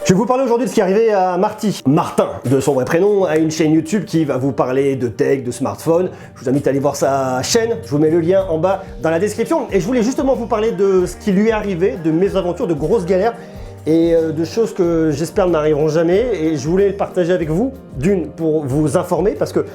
Je vais vous parler aujourd'hui de ce qui est arrivé à Marty. Martin, de son vrai prénom, a une chaîne YouTube qui va vous parler de tech, de smartphone. Je vous invite à aller voir sa chaîne, je vous mets le lien en bas dans la description. Et je voulais justement vous parler de ce qui lui est arrivé, de mes aventures, de grosses galères et de choses que j'espère n'arriveront jamais. Et je voulais le partager avec vous, d'une pour vous informer, parce que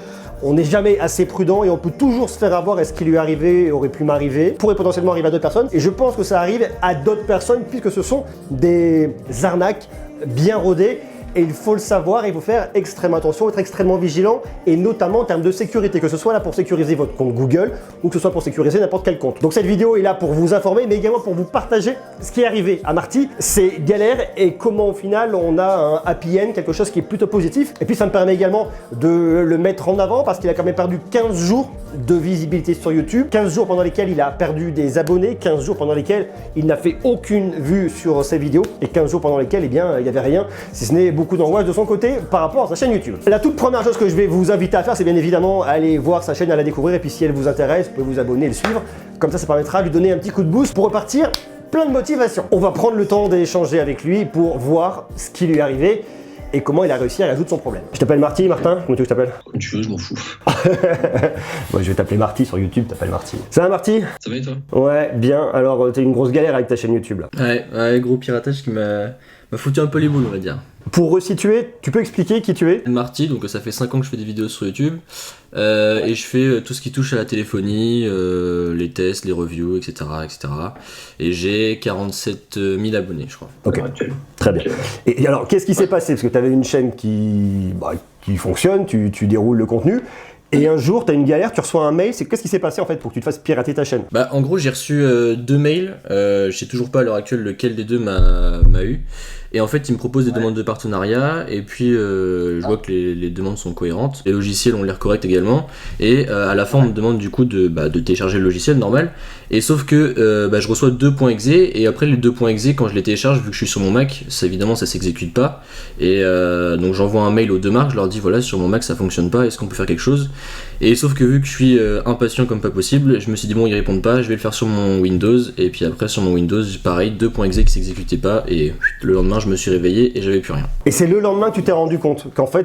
on n'est jamais assez prudent et on peut toujours se faire avoir, est-ce qui lui est arrivé aurait pu m'arriver, pourrait potentiellement arriver à d'autres personnes. Et je pense que ça arrive à d'autres personnes puisque ce sont des arnaques bien rodées. Et il faut le savoir, il faut faire extrêmement attention, être extrêmement vigilant, et notamment en termes de sécurité, que ce soit là pour sécuriser votre compte Google ou que ce soit pour sécuriser n'importe quel compte. Donc cette vidéo est là pour vous informer, mais également pour vous partager ce qui est arrivé à Marty, ses galères et comment au final on a un happy end, quelque chose qui est plutôt positif. Et puis ça me permet également de le mettre en avant parce qu'il a quand même perdu 15 jours de visibilité sur YouTube, 15 jours pendant lesquels il a perdu des abonnés, 15 jours pendant lesquels il n'a fait aucune vue sur ses vidéos et 15 jours pendant lesquels eh bien, il n'y avait rien, si ce n'est beaucoup d'angoisse de son côté par rapport à sa chaîne YouTube. La toute première chose que je vais vous inviter à faire, c'est bien évidemment aller voir sa chaîne, à la découvrir, et puis si elle vous intéresse, vous pouvez vous abonner et le suivre. Comme ça permettra de lui donner un petit coup de boost pour repartir plein de motivation. On va prendre le temps d'échanger avec lui pour voir ce qui lui est arrivé et comment il a réussi à résoudre son problème. Je t'appelle Marty, Martin, comment tu veux que je t'appelle? Quand tu veux, je m'en fous. Moi, je vais t'appeler Marty sur YouTube, t'appelles Marty. Ça va Marty? Ça va et toi? Ouais, bien. Alors, t'as une grosse galère avec ta chaîne YouTube là. Ouais, gros piratage qui m'a foutu un peu les boules, on va dire. Pour resituer, tu peux expliquer qui tu es? Marty, donc ça fait 5 ans que je fais des vidéos sur YouTube et je fais tout ce qui touche à la téléphonie, les tests, les reviews, etc. Et j'ai 47 000 abonnés, je crois. Ok, très bien. Et alors, qu'est-ce qui s'est passé? Parce que tu avais une chaîne qui fonctionne, tu déroules le contenu. Et un jour, tu as une galère, tu reçois un mail, qu'est-ce qui s'est passé en fait pour que tu te fasses pirater ta chaîne? Bah en gros j'ai reçu 2 mails, je sais toujours pas à l'heure actuelle lequel des deux m'a eu. Et en fait il me propose des demandes de partenariat et puis je vois que les demandes sont cohérentes. Les logiciels ont l'air corrects également. Et à la fin on me demande du coup de télécharger le logiciel normal. Et sauf que je reçois 2.exe et après les 2.exe quand je les télécharge, vu que je suis sur mon Mac, évidemment ça s'exécute pas. Et donc j'envoie un mail aux deux marques, je leur dis voilà sur mon Mac ça fonctionne pas, est-ce qu'on peut faire quelque chose? Et sauf que vu que je suis impatient comme pas possible, je me suis dit bon ils répondent pas, je vais le faire sur mon Windows. Et puis après sur mon Windows pareil 2.exe qui s'exécutait pas et le lendemain je me suis réveillé et j'avais plus rien. Et c'est le lendemain que tu t'es rendu compte qu'en fait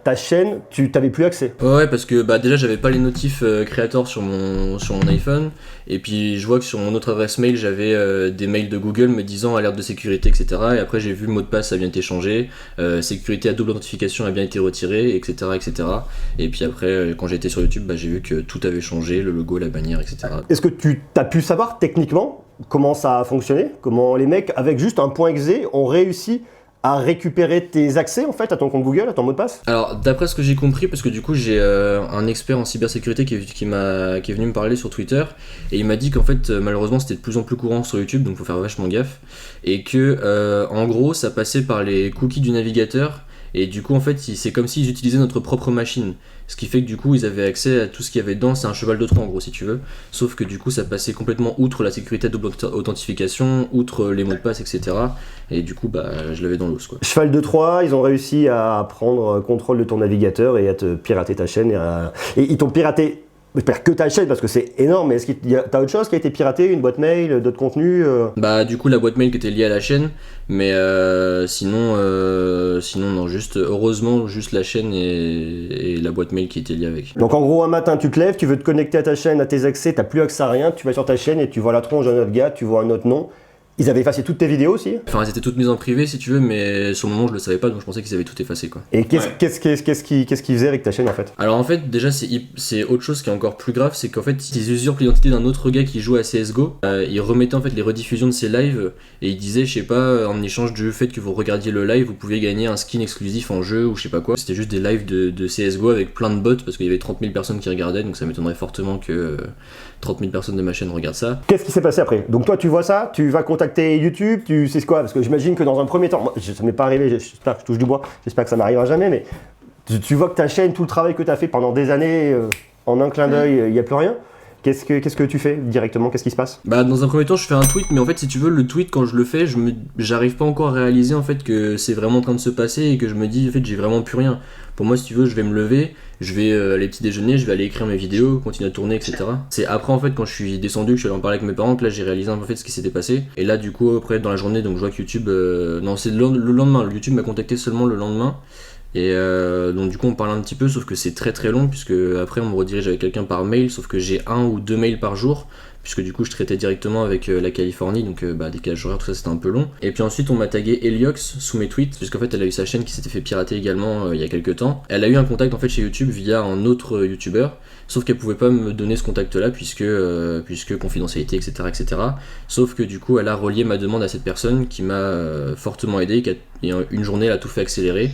ta chaîne tu t'avais plus accès? Ouais parce que déjà j'avais pas les notifs créateurs sur mon iPhone. Et puis je vois que sur mon autre adresse mail j'avais des mails de Google me disant alerte de sécurité etc. Et après j'ai vu le mot de passe a bien été changé, sécurité à double authentification a bien été retiré etc. Et puis après quand j'étais sur YouTube j'ai vu que tout avait changé, le logo, la bannière etc. Est-ce que tu as pu savoir techniquement comment ça a fonctionné? Comment les mecs avec juste un point exe ont réussi à récupérer tes accès en fait à ton compte Google, à ton mot de passe? Alors d'après ce que j'ai compris, parce que du coup j'ai un expert en cybersécurité qui est venu me parler sur Twitter et il m'a dit qu'en fait malheureusement c'était de plus en plus courant sur YouTube donc faut faire vachement gaffe et que en gros ça passait par les cookies du navigateur et du coup en fait c'est comme s'ils utilisaient notre propre machine. Ce qui fait que du coup ils avaient accès à tout ce qu'il y avait dedans, c'est un cheval de Troie en gros si tu veux. Sauf que du coup ça passait complètement outre la sécurité à double authentification, outre les mots de passe etc. Et du coup je l'avais dans l'os quoi. Cheval de Troie, ils ont réussi à prendre contrôle de ton navigateur et à te pirater ta chaîne et ils t'ont piraté. J'espère que ta chaîne parce que c'est énorme, mais est-ce qu'il y a autre chose qui a été piraté, une boîte mail, d'autres contenus? Du coup la boîte mail qui était liée à la chaîne, mais sinon non, juste heureusement juste la chaîne et la boîte mail qui était liée avec. Donc en gros un matin tu te lèves, tu veux te connecter à ta chaîne, à tes accès, t'as plus accès à rien, tu vas sur ta chaîne et tu vois la tronche d'un autre gars, tu vois un autre nom. Ils avaient effacé toutes tes vidéos aussi? Enfin elles étaient toutes mises en privé si tu veux, mais sur le moment je le savais pas donc je pensais qu'ils avaient tout effacé quoi. Et qu'est-ce qu'ils faisaient avec ta chaîne en fait? Alors en fait déjà c'est autre chose qui est encore plus grave, c'est qu'en fait ils usurpent l'identité d'un autre gars qui joue à CSGO. Ils remettaient en fait les rediffusions de ses lives et ils disaient je sais pas en échange du fait que vous regardiez le live vous pouviez gagner un skin exclusif en jeu ou je sais pas quoi. C'était juste des lives de CSGO avec plein de bots parce qu'il y avait 30 000 personnes qui regardaient donc ça m'étonnerait fortement que 30 000 personnes de ma chaîne regardent ça. Qu'est-ce qui s'est passé après? Donc toi tu vois ça, tu vas contacter YouTube, tu sais quoi? Parce que j'imagine que dans un premier temps, moi, ça m'est pas arrivé, j'espère que je touche du bois, j'espère que ça m'arrivera jamais, mais tu vois que ta chaîne, tout le travail que tu as fait pendant des années, en un clin d'œil, il n'y a plus rien. Qu'est-ce que tu fais directement? Qu'est-ce qui se passe? Bah dans un premier temps je fais un tweet, mais en fait si tu veux le tweet quand je le fais, j'arrive pas encore à réaliser en fait que c'est vraiment en train de se passer et que je me dis en fait j'ai vraiment plus rien. Pour moi si tu veux je vais me lever, je vais aller petit déjeuner, je vais aller écrire mes vidéos, continuer à tourner etc. C'est après en fait quand je suis descendu, que je suis allé en parler avec mes parents, que là j'ai réalisé en fait ce qui s'était passé. Et là du coup après dans la journée donc je vois que YouTube, non c'est le lendemain, YouTube m'a contacté seulement le lendemain. Et donc du coup on parle un petit peu, sauf que c'est très très long puisque après on me redirige avec quelqu'un par mail, sauf que j'ai 1 ou 2 mails par jour puisque du coup je traitais directement avec la Californie, donc décalage horaire, tout ça c'était un peu long. Et puis ensuite on m'a tagué Heliox sous mes tweets puisqu'en fait elle a eu sa chaîne qui s'était fait pirater également il y a quelques temps. Elle a eu un contact en fait chez YouTube via un autre youtubeur, sauf qu'elle pouvait pas me donner ce contact là puisque confidentialité etc. Sauf que du coup elle a relié ma demande à cette personne qui m'a fortement aidé, et en une journée elle a tout fait accélérer.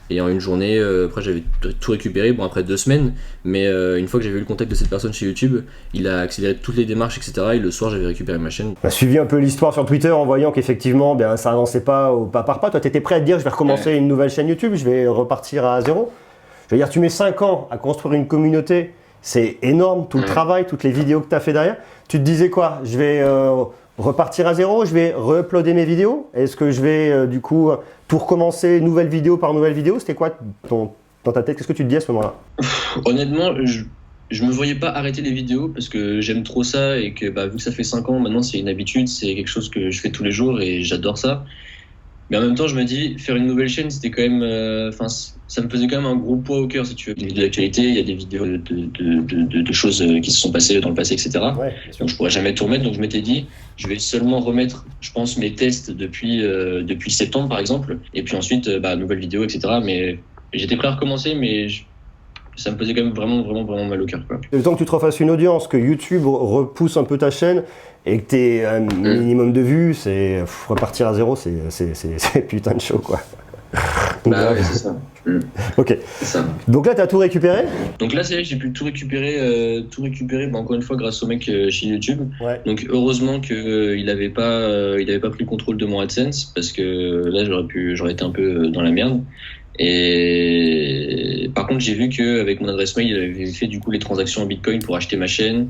Et en une journée, après j'avais tout récupéré, bon après 2 semaines, mais une fois que j'avais eu le contact de cette personne chez YouTube, il a accéléré toutes les démarches, etc. Et le soir j'avais récupéré ma chaîne. On a suivi un peu l'histoire sur Twitter en voyant qu'effectivement ça avançait pas au pas par pas. Toi t'étais prêt à te dire je vais recommencer une nouvelle chaîne YouTube, je vais repartir à zéro. Je veux dire, tu mets 5 ans à construire une communauté, c'est énorme, tout le travail, toutes les vidéos que tu as fait derrière. Tu te disais quoi? Je vais repartir à zéro, je vais re-uploader mes vidéos? Est-ce que je vais du coup tout recommencer nouvelle vidéo par nouvelle vidéo? C'était quoi dans ta tête? Qu'est-ce que tu te dis à ce moment-là? Honnêtement, je me voyais pas arrêter les vidéos parce que j'aime trop ça et que vu que ça fait 5 ans, maintenant c'est une habitude, c'est quelque chose que je fais tous les jours et j'adore ça. Mais en même temps, je me dis, faire une nouvelle chaîne, c'était quand même, ça me faisait quand même un gros poids au cœur, si tu veux. Il y a des vidéos d'actualité, il y a des vidéos de choses qui se sont passées dans le passé, etc. Ouais, donc je pourrais jamais tout remettre. Donc je m'étais dit, je vais seulement remettre, je pense, mes tests depuis septembre, par exemple. Et puis ensuite, nouvelles vidéos, etc. Mais j'étais prêt à recommencer, mais ça me faisait quand même vraiment mal au cœur, quoi. Le temps que tu te refasses une audience, que YouTube repousse un peu ta chaîne et que tu aies un minimum de vues, c'est repartir à zéro, c'est putain de chaud, quoi. Ouais, c'est ça. Ok. C'est ça. Donc là, tu as tout récupéré? Donc là, c'est vrai que j'ai pu tout récupérer, encore une fois grâce au mec chez YouTube. Ouais. Donc heureusement qu'il avait pas pris le contrôle de mon AdSense parce que là, j'aurais été un peu dans la merde. Et par contre, j'ai vu qu'avec mon adresse mail, il avait fait du coup les transactions en Bitcoin pour acheter ma chaîne,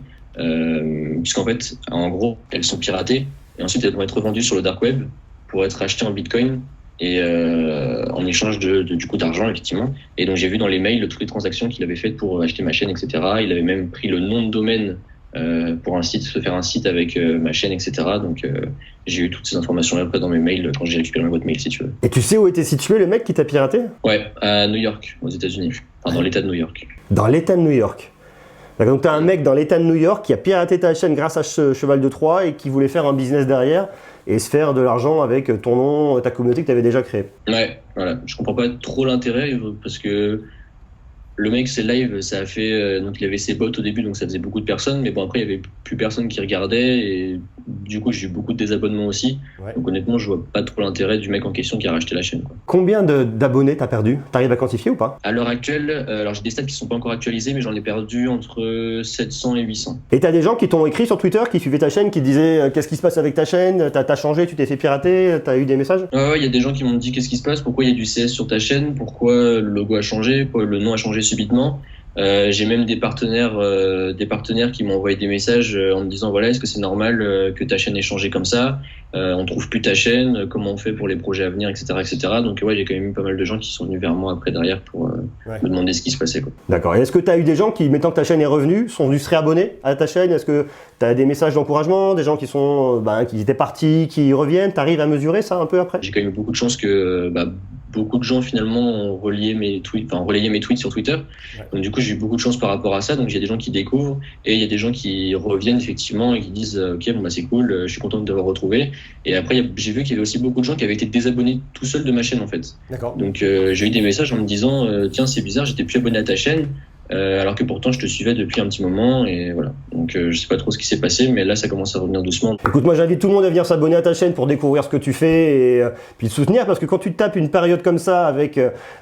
puisqu'en fait, en gros, elles sont piratées et ensuite elles vont être revendues sur le dark web pour être achetées en Bitcoin et en échange du coup d'argent effectivement. Et donc j'ai vu dans les mails toutes les transactions qu'il avait faites pour acheter ma chaîne, etc. Il avait même pris le nom de domaine pour se faire un site avec ma chaîne, etc. Donc j'ai eu toutes ces informations après dans mes mails quand j'ai récupéré ma boîte mail, si tu veux. Et tu sais où était situé le mec qui t'a piraté? Ouais, à New York, aux États-Unis. Enfin, dans l'État de New York. Dans l'État de New York. Donc tu as un mec dans l'État de New York qui a piraté ta chaîne grâce à ce cheval de Troie et qui voulait faire un business derrière et se faire de l'argent avec ton nom, ta communauté que tu avais déjà créée. Ouais, voilà. Je comprends pas trop l'intérêt parce que le mec, ses lives, ça a fait. Donc, il avait ses bots au début, donc ça faisait beaucoup de personnes. Mais bon, après, il y avait plus personne qui regardait. Et du coup, j'ai eu beaucoup de désabonnements aussi. Ouais. Donc, honnêtement, je vois pas trop l'intérêt du mec en question qui a racheté la chaîne, quoi. Combien d'abonnés t'as perdu? T'arrives à quantifier ou pas? À l'heure actuelle, alors j'ai des stats qui sont pas encore actualisées, mais j'en ai perdu entre 700 et 800. Et t'as des gens qui t'ont écrit sur Twitter, qui suivaient ta chaîne, qui te disaient qu'est-ce qui se passe avec ta chaîne? T'as changé, tu t'es fait pirater? T'as eu des messages? Ouais, il y a des gens qui m'ont dit qu'est-ce qui se passe? Pourquoi il y a du CS sur ta chaîne? Pourquoi le logo a changé? Pourquoi le nom a changé subitement? J'ai même des partenaires qui m'ont envoyé des messages en me disant voilà, est-ce que c'est normal que ta chaîne ait changé comme ça, on trouve plus ta chaîne, comment on fait pour les projets à venir, etc. Donc ouais, j'ai quand même eu pas mal de gens qui sont venus vers moi après derrière pour me demander ce qui se passait, quoi. D'accord. Et est-ce que tu as eu des gens qui, maintenant que ta chaîne est revenue, sont venus se réabonner à ta chaîne? Est-ce que tu as des messages d'encouragement, des gens qui sont qui étaient partis, qui reviennent? Tu arrives à mesurer ça un peu après? J'ai quand même eu beaucoup de chance que beaucoup de gens finalement ont relayé mes tweets sur Twitter. Ouais. Donc du coup, j'ai eu beaucoup de chance par rapport à ça. Donc il y a des gens qui découvrent et il y a des gens qui reviennent effectivement et qui disent ok, bon c'est cool, je suis content de t'avoir retrouvé. Et après j'ai vu qu'il y avait aussi beaucoup de gens qui avaient été désabonnés tout seuls de ma chaîne en fait. D'accord. Donc j'ai eu des messages en me disant tiens, c'est bizarre, j'étais plus abonné à ta chaîne. Alors que pourtant je te suivais depuis un petit moment et voilà. Donc je sais pas trop ce qui s'est passé, mais là ça commence à revenir doucement. Écoute, moi j'invite tout le monde à venir s'abonner à ta chaîne pour découvrir ce que tu fais et puis te soutenir, parce que quand tu te tapes une période comme ça avec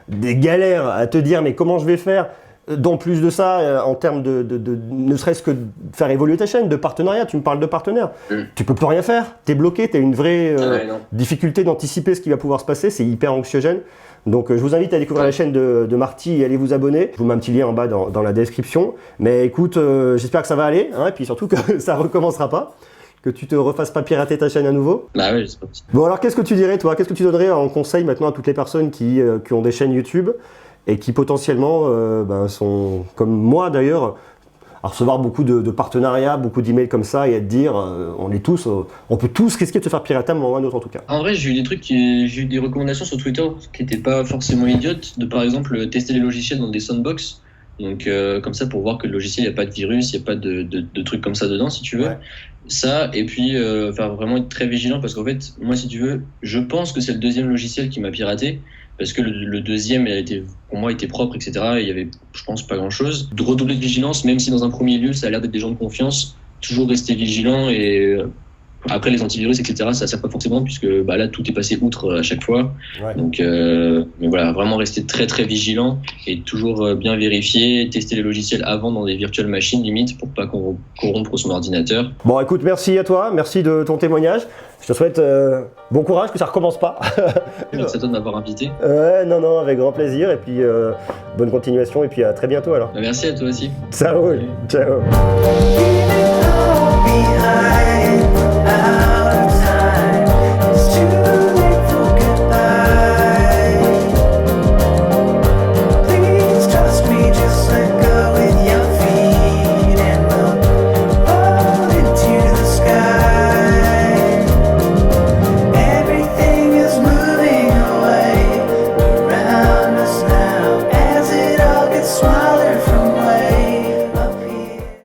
des galères à te dire mais comment je vais faire, En plus de ça, en termes ne serait-ce que de faire évoluer ta chaîne, de partenariat, tu me parles de partenaires. Tu peux plus rien faire, t'es bloqué, t'as une vraie difficulté d'anticiper ce qui va pouvoir se passer, c'est hyper anxiogène. Donc je vous invite à découvrir la chaîne de Marty et allez vous abonner. Je vous mets un petit lien en bas dans la description. Mais écoute, j'espère que ça va aller, hein, et puis surtout que ça recommencera pas, que tu te refasses pas pirater ta chaîne à nouveau. Bah ouais, j'espère. Bon alors qu'est-ce que tu dirais toi? Qu'est-ce que tu donnerais en conseil maintenant à toutes les personnes qui ont des chaînes YouTube et qui potentiellement sont, comme moi d'ailleurs, à recevoir beaucoup de partenariats, beaucoup d'emails comme ça et à te dire on peut tous risquer de se faire pirater à un moment ou à un autre en tout cas. En vrai, j'ai eu des recommandations sur Twitter qui n'étaient pas forcément idiotes, de par exemple tester les logiciels dans des sandbox. Donc comme ça pour voir que le logiciel, il n'y a pas de virus, il n'y a pas de trucs comme ça dedans si tu veux. Ouais. Ça, et puis faire vraiment être très vigilant parce qu'en fait, moi si tu veux, je pense que c'est le deuxième logiciel qui m'a piraté. Parce que le deuxième, pour moi, était propre, etc. Et il y avait, je pense, pas grand-chose. De redoubler de vigilance, même si dans un premier lieu, ça a l'air d'être des gens de confiance, toujours rester vigilant. Et après, les antivirus, etc., ça sert pas forcément, puisque là, tout est passé outre à chaque fois. Ouais. Donc, mais voilà, vraiment rester très, très vigilant et toujours bien vérifier, tester les logiciels avant dans des virtual machines, limite, pour pas corrompre son ordinateur. Bon, écoute, merci à toi, merci de ton témoignage. Je te souhaite bon courage, que ça recommence pas. Merci à toi de m'avoir invité. Ouais, non, avec grand plaisir. Et puis, bonne continuation. Et puis, à très bientôt alors. Merci à toi aussi. Ciao. Ciao.